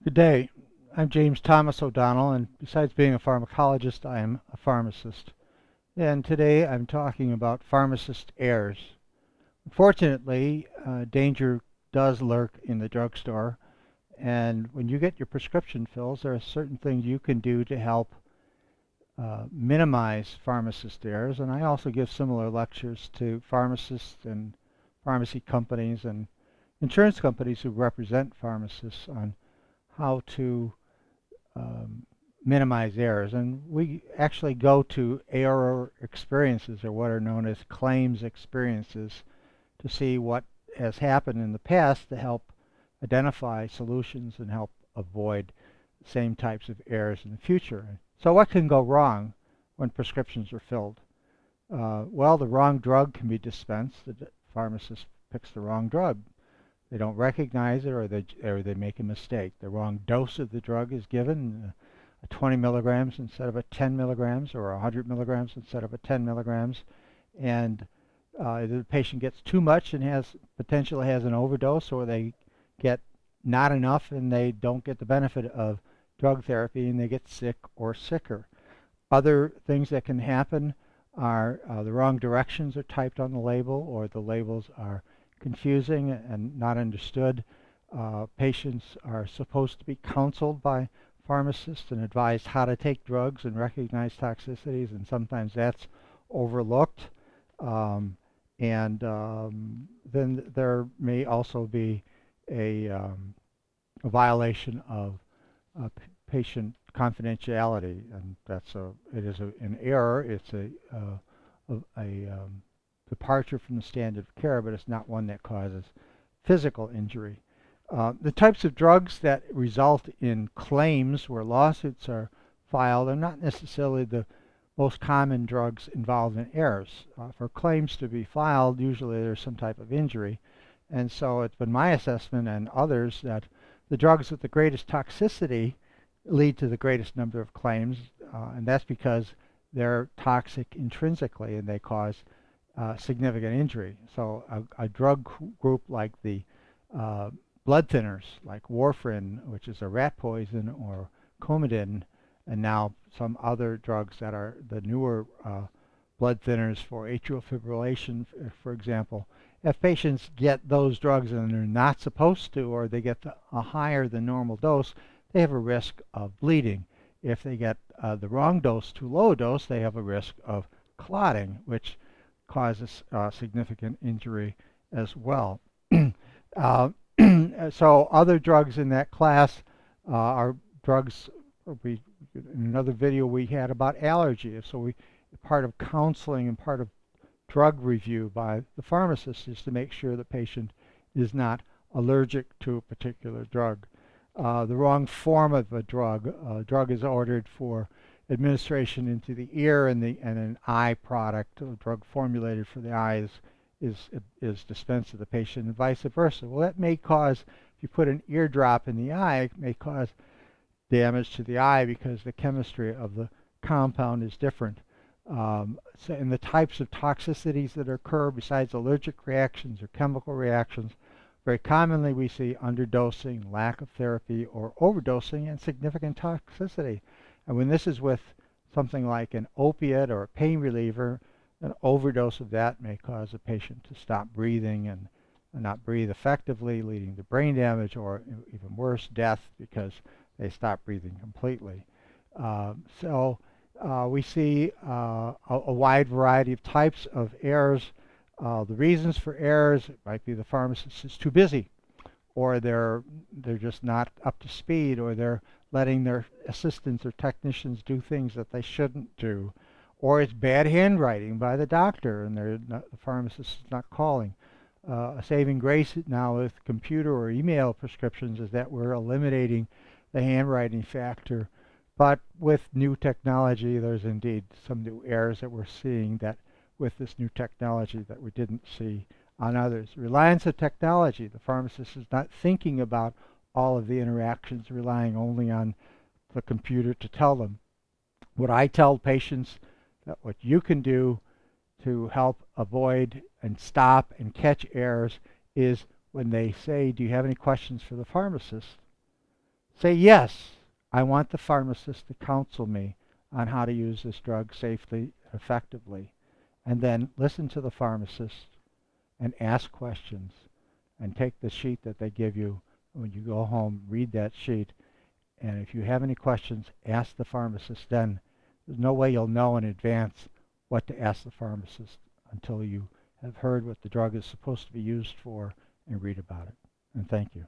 Good day. I'm James Thomas O'Donnell, and besides being a pharmacologist, I am a pharmacist. And today I'm talking about pharmacist errors. Unfortunately, danger does lurk in the drugstore, and when you get your prescription fills, there are certain things you can do to help minimize pharmacist errors. And I also give similar lectures to pharmacists and pharmacy companies and insurance companies who represent pharmacists on how to minimize errors. And we actually go to error experiences, or what are known as claims experiences, to see what has happened in the past to help identify solutions and help avoid the same types of errors in the future. So what can go wrong when prescriptions are filled? Well, the wrong drug can be dispensed. The pharmacist picks the wrong drug. They don't recognize it, or they make a mistake. The wrong dose of the drug is given, 20 milligrams instead of a 10 milligrams, or 100 milligrams instead of a 10 milligrams, and the patient gets too much and potentially has an overdose, or they get not enough and they don't get the benefit of drug therapy and they get sick or sicker. Other things that can happen are the wrong directions are typed on the label, or the labels are confusing and not understood. Patients are supposed to be counseled by pharmacists and advised how to take drugs and recognize toxicities, and sometimes that's overlooked. Then there may also be a violation of patient confidentiality, and it is an error. It's a departure from the standard of care, but it's not one that causes physical injury. The types of drugs that result in claims where lawsuits are filed are not necessarily the most common drugs involved in errors. For claims to be filed, usually there's some type of injury, and so it's been my assessment and others that the drugs with the greatest toxicity lead to the greatest number of claims, and that's because they're toxic intrinsically and they cause significant injury. So a drug group like the blood thinners, like warfarin, which is a rat poison, or Coumadin, and now some other drugs that are the newer blood thinners for atrial fibrillation, for example. If patients get those drugs and they're not supposed to, or they get a higher than normal dose, they have a risk of bleeding. If they get the wrong dose, too low a dose, they have a risk of clotting, which causes significant injury as well. So other drugs in that class are drugs. In another video we had about allergy. So part of counseling and part of drug review by the pharmacist is to make sure the patient is not allergic to a particular drug. The wrong form of a drug is ordered for administration into the ear, and an eye product, a drug formulated for the eyes, is dispensed to the patient, and vice versa. Well, that may cause, if you put an eardrop in the eye, it may cause damage to the eye because the chemistry of the compound is different. And the types of toxicities that occur besides allergic reactions or chemical reactions, very commonly we see underdosing, lack of therapy, or overdosing, and significant toxicity. And when this is with something like an opiate or a pain reliever, an overdose of that may cause a patient to stop breathing and not breathe effectively, leading to brain damage, or even worse, death, because they stop breathing completely. We see a wide variety of types of errors. The reasons for errors, it might be the pharmacist is too busy, or they're just not up to speed, or they're letting their assistants or technicians do things that they shouldn't do, or it's bad handwriting by the doctor and the pharmacist is not calling. A saving grace now with computer or email prescriptions is that we're eliminating the handwriting factor. But with new technology, there's indeed some new errors that we're seeing that with this new technology that we didn't see on others. Reliance on technology. The pharmacist is not thinking about all of the interactions, relying only on the computer to tell them. What I tell patients, that what you can do to help avoid and stop and catch errors is when they say, do you have any questions for the pharmacist? Say, yes, I want the pharmacist to counsel me on how to use this drug safely and effectively. And then listen to the pharmacist and ask questions. And take the sheet that they give you when you go home, read that sheet. And if you have any questions, ask the pharmacist then. There's no way you'll know in advance what to ask the pharmacist until you have heard what the drug is supposed to be used for and read about it. And thank you.